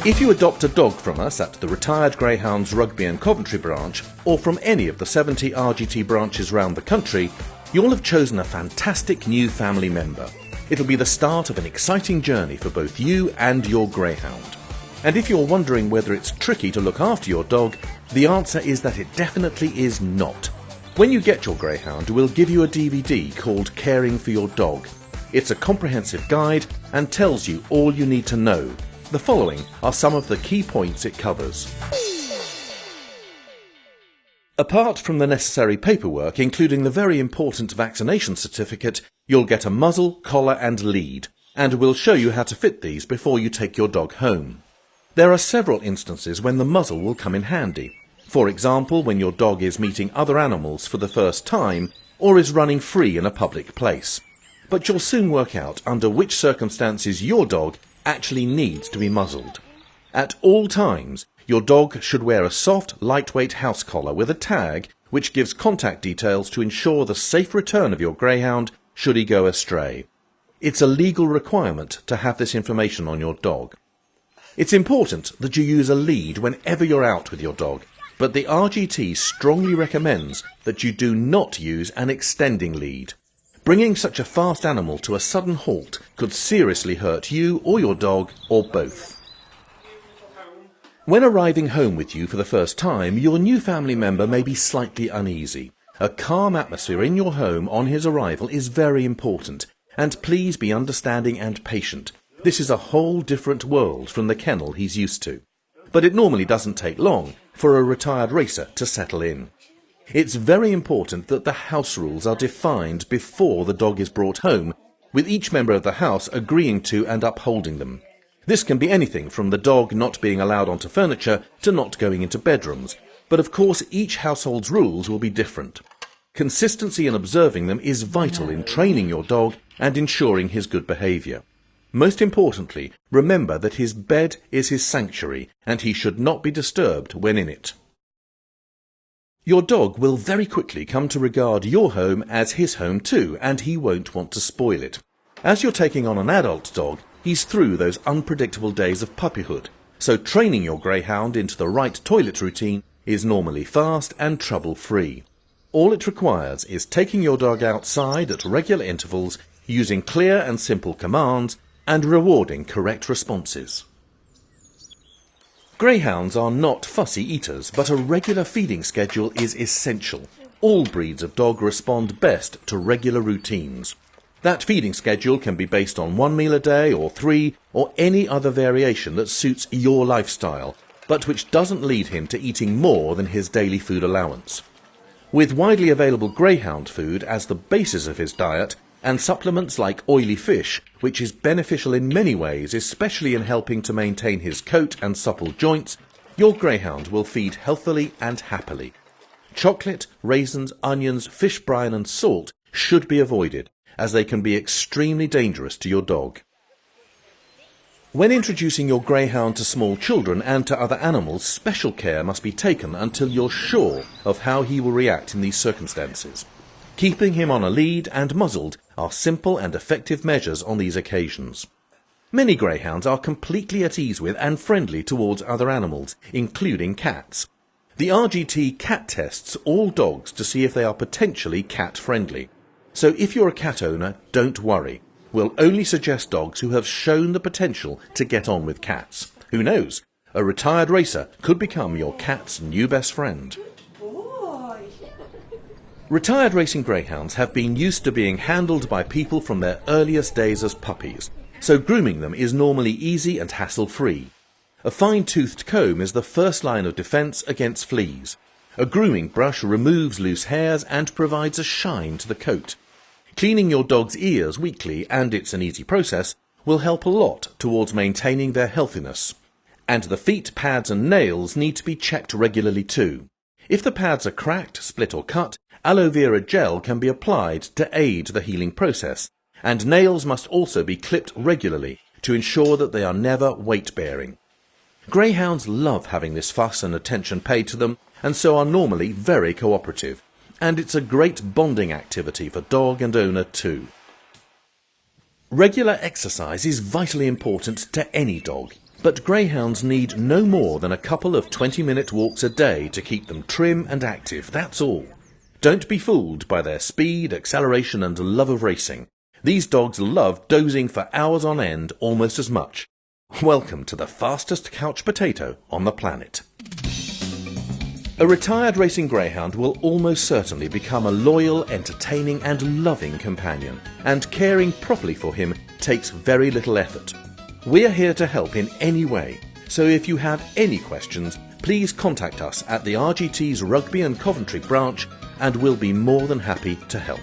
If you adopt a dog from us at the Retired Greyhounds Rugby and Coventry branch, or from any of the 70 RGT branches around the country, you'll have chosen a fantastic new family member. It'll be the start of an exciting journey for both you and your greyhound. And if you're wondering whether it's tricky to look after your dog, the answer is that it definitely is not. When you get your greyhound, we'll give you a DVD called Caring for Your Dog. It's a comprehensive guide and tells you all you need to know. The following are some of the key points it covers. Apart from the necessary paperwork, including the very important vaccination certificate, you'll get a muzzle, collar and lead, and we'll show you how to fit these before you take your dog home. There are several instances when the muzzle will come in handy. For example, when your dog is meeting other animals for the first time or is running free in a public place. But you'll soon work out under which circumstances your dog actually needs to be muzzled. At all times, your dog should wear a soft, lightweight house collar with a tag which gives contact details to ensure the safe return of your greyhound should he go astray. It's a legal requirement to have this information on your dog. It's important that you use a lead whenever you're out with your dog, but the RGT strongly recommends that you do not use an extending lead. Bringing such a fast animal to a sudden halt could seriously hurt you or your dog, or both. When arriving home with you for the first time, your new family member may be slightly uneasy. A calm atmosphere in your home on his arrival is very important, and please be understanding and patient. This is a whole different world from the kennel he's used to. But it normally doesn't take long for a retired racer to settle in. It's very important that the house rules are defined before the dog is brought home, with each member of the house agreeing to and upholding them. This can be anything from the dog not being allowed onto furniture to not going into bedrooms, but of course each household's rules will be different. Consistency in observing them is vital in training your dog and ensuring his good behaviour. Most importantly, remember that his bed is his sanctuary and he should not be disturbed when in it. Your dog will very quickly come to regard your home as his home too, and he won't want to spoil it. As you're taking on an adult dog, he's through those unpredictable days of puppyhood, so training your greyhound into the right toilet routine is normally fast and trouble-free. All it requires is taking your dog outside at regular intervals, using clear and simple commands, and rewarding correct responses. Greyhounds are not fussy eaters, but a regular feeding schedule is essential. All breeds of dog respond best to regular routines. That feeding schedule can be based on 1 meal a day or 3, or any other variation that suits your lifestyle, but which doesn't lead him to eating more than his daily food allowance. With widely available greyhound food as the basis of his diet, and supplements like oily fish, which is beneficial in many ways, especially in helping to maintain his coat and supple joints, your greyhound will feed healthily and happily. Chocolate, raisins, onions, fish brine and salt should be avoided, as they can be extremely dangerous to your dog. When introducing your greyhound to small children and to other animals, special care must be taken until you're sure of how he will react in these circumstances. Keeping him on a lead and muzzled are simple and effective measures on these occasions. Many greyhounds are completely at ease with and friendly towards other animals, including cats. The RGT cat tests all dogs to see if they are potentially cat-friendly. So if you're a cat owner, don't worry. We'll only suggest dogs who have shown the potential to get on with cats. Who knows? A retired racer could become your cat's new best friend. Retired racing greyhounds have been used to being handled by people from their earliest days as puppies, so grooming them is normally easy and hassle-free. A fine-toothed comb is the first line of defence against fleas. A grooming brush removes loose hairs and provides a shine to the coat. Cleaning your dog's ears weekly, and it's an easy process, will help a lot towards maintaining their healthiness. And the feet, pads and nails need to be checked regularly too. If the pads are cracked, split or cut, aloe vera gel can be applied to aid the healing process, and nails must also be clipped regularly to ensure that they are never weight-bearing. Greyhounds love having this fuss and attention paid to them, and so are normally very cooperative, and it's a great bonding activity for dog and owner too. Regular exercise is vitally important to any dog. But greyhounds need no more than a couple of 20-minute walks a day to keep them trim and active, that's all. Don't be fooled by their speed, acceleration and love of racing. These dogs love dozing for hours on end almost as much. Welcome to the fastest couch potato on the planet. A retired racing greyhound will almost certainly become a loyal, entertaining and loving companion, and caring properly for him takes very little effort. We're here to help in any way, so if you have any questions, please contact us at the RGT's Rugby and Coventry branch and we'll be more than happy to help.